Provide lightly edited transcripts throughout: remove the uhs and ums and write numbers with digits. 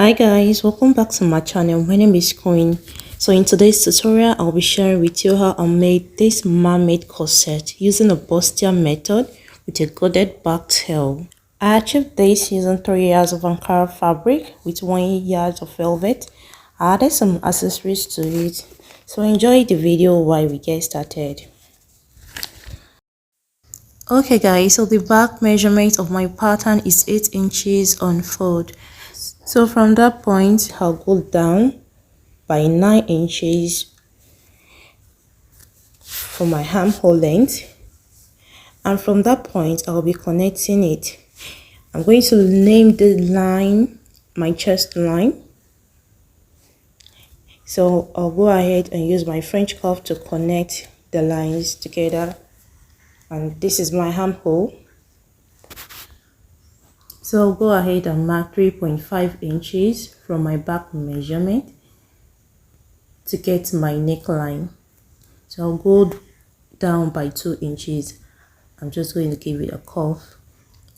Hi guys, welcome back to my channel. My name is Queen. So in today's tutorial, I'll be sharing with you how I made this mermaid corset using a bustier method with a corded back tail. I achieved this using 3 yards of Ankara fabric with 1 yard of velvet. I added some accessories to it. So enjoy the video while we get started. Okay guys, so the back measurement of my pattern is 8 inches on fold. So from that point, I'll go down by 9 inches for my armhole length, and from that point I'll be connecting it. I'm going to name the line my chest line. So I'll go ahead and use my French cuff to connect the lines together, and this is my armhole. So I'll go ahead and mark 3.5 inches from my back measurement to get my neckline. So I'll go down by 2 inches. I'm just going to give it a curve.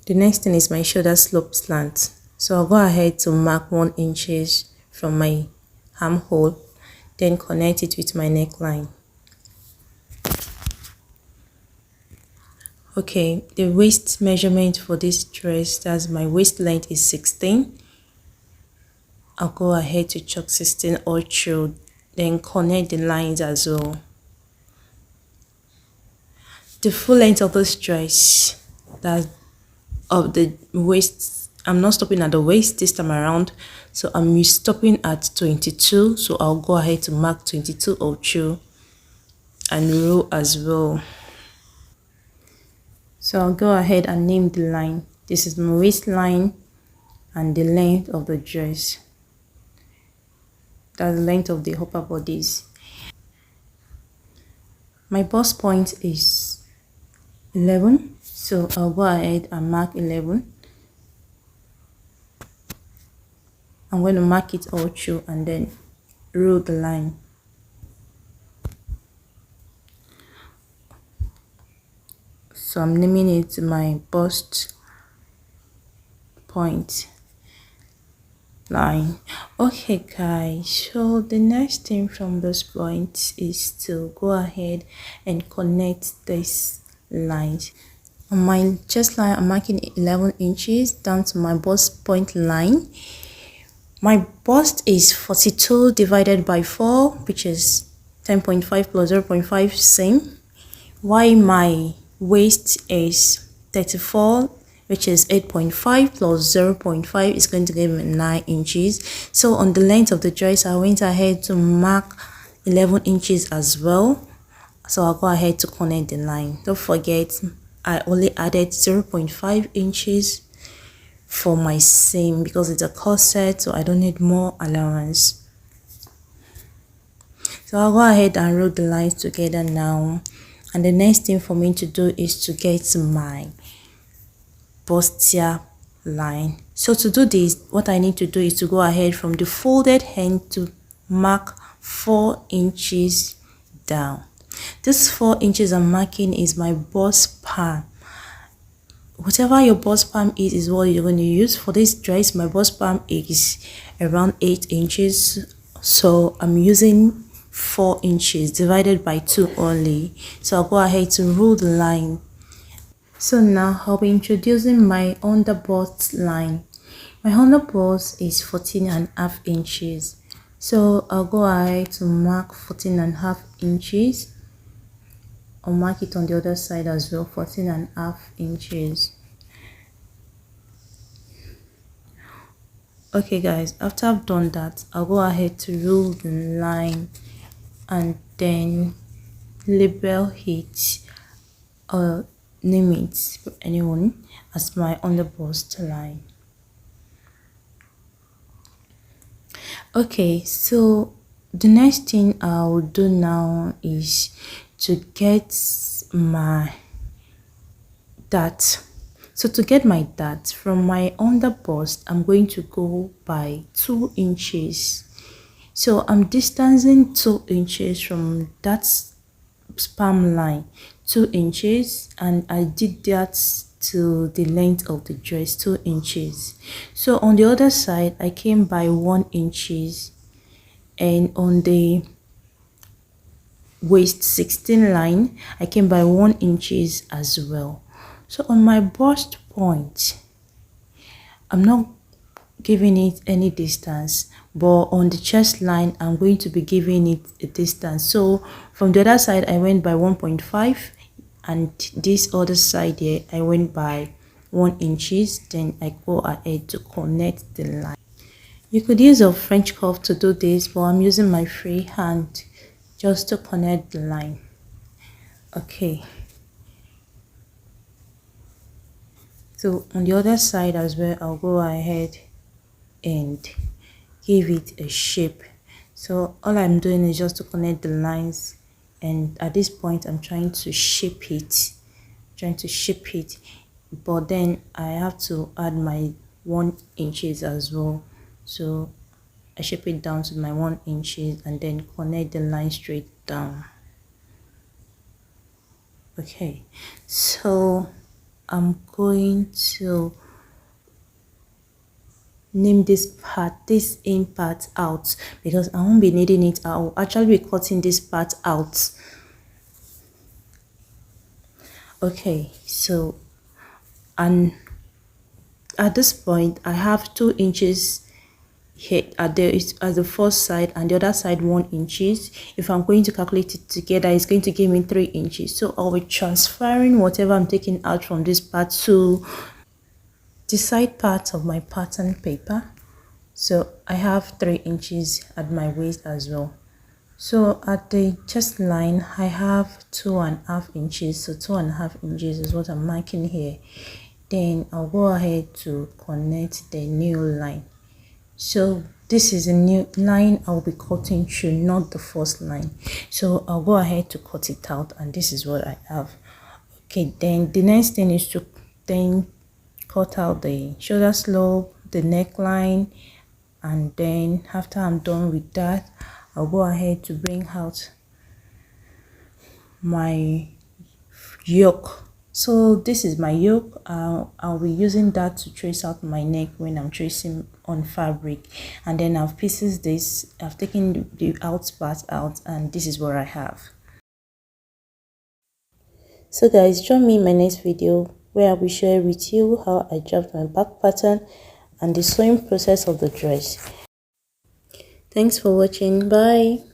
The next thing is my shoulder slope slant. So I'll go ahead to mark 1 inches from my armhole, then connect it with my neckline. Okay, the waist measurement for this dress, that's my waist length, is 16. I'll go ahead to chalk 16 all through, then connect the lines as well. The full length of this dress, that's of the waist, I'm not stopping at the waist this time around, so I'm stopping at 22. So I'll go ahead to mark 22 all through and row as well. So I'll go ahead and name the line. This is my waistline and the length of the dress. That's the length of the upper bodies. My bust point is 11, so I'll go ahead and mark 11. I'm going to mark it all through and then row the line. So I'm naming it my bust point line. Okay guys, so the next thing from this point is to go ahead and connect these lines. On my chest line, I'm marking 11 inches down to my bust point line. My bust is 42 divided by 4, which is 10.5 plus 0.5 same, while my waist is 34, which is 8.5 plus 0.5 is going to give me 9 inches. So on the length of the dress, I went ahead to mark 11 inches as well. So I'll go ahead to connect the line. Don't forget, I only added 0.5 inches for my seam because it's a corset, so I don't need more allowance. So I'll go ahead and roll the lines together now. And the next thing for me to do is to get my bustier line. So to do this, what I need to do is to go ahead from the folded hem to mark 4 inches down. This 4 inches I'm marking is my bust palm. Whatever your bust palm is what you're going to use for this dress. My bust palm is around 8 inches, so I'm using 4 inches divided by 2 only. So I'll go ahead to rule the line. So now I'll be introducing my underbust line. My underbust is 14.5 inches, so I'll go ahead to mark 14.5 inches. I'll mark it on the other side as well, 14.5 inches. Okay guys, after I've done that, I'll go ahead to rule the line and then label it or name it for anyone as my underbust line. Okay, so the next thing I will do now is to get my dart. So to get my dart from my underbust, I'm going to go by 2 inches. So I'm distancing 2 inches from that span line, 2 inches, and I did that to the length of the dress, 2 inches. So on the other side I came by 1 inches, and on the waist 16 line I came by 1 inches as well. So on my bust point I'm not giving it any distance, but on the chest line I'm going to be giving it a distance. So from the other side I went by 1.5, and this other side here I went by 1 inches. Then I go ahead to connect the line. You could use a French cuff to do this, but I'm using my free hand just to connect the line. Okay, so on the other side as well I'll go ahead and give it a shape. So all I'm doing is just to connect the lines, and at this point I'm trying to shape it, but then I have to add my 1 inches as well. So I shape it down to my 1 inches and then connect the line straight down. Okay, so I'm going to name this in part out, because I won't be needing it. I'll actually be cutting this part out. Okay, so and at this point I have 2 inches here at the first side, and the other side 1 inches. If I'm going to calculate it together, it's going to give me 3 inches. So I'll be transferring whatever I'm taking out from this part to the side part of my pattern paper. So I have 3 inches at my waist as well. So at the chest line I have 2.5 inches. So 2.5 inches is what I'm marking here. Then I'll go ahead to connect the new line. So this is a new line I'll be cutting through, not the first line. So I'll go ahead to cut it out, and this is what I have. Okay, then the next thing is to then cut out the shoulder slope, the neckline, and then after I'm done with that I'll go ahead to bring out my yoke. So this is my yoke. I'll be using that to trace out my neck when I'm tracing on fabric, and then I've pieces this. I've taken the out part out, and this is what I have. So guys, join me in my next video where I will share with you how I dropped my back pattern and the sewing process of the dress. Thanks for watching. Bye.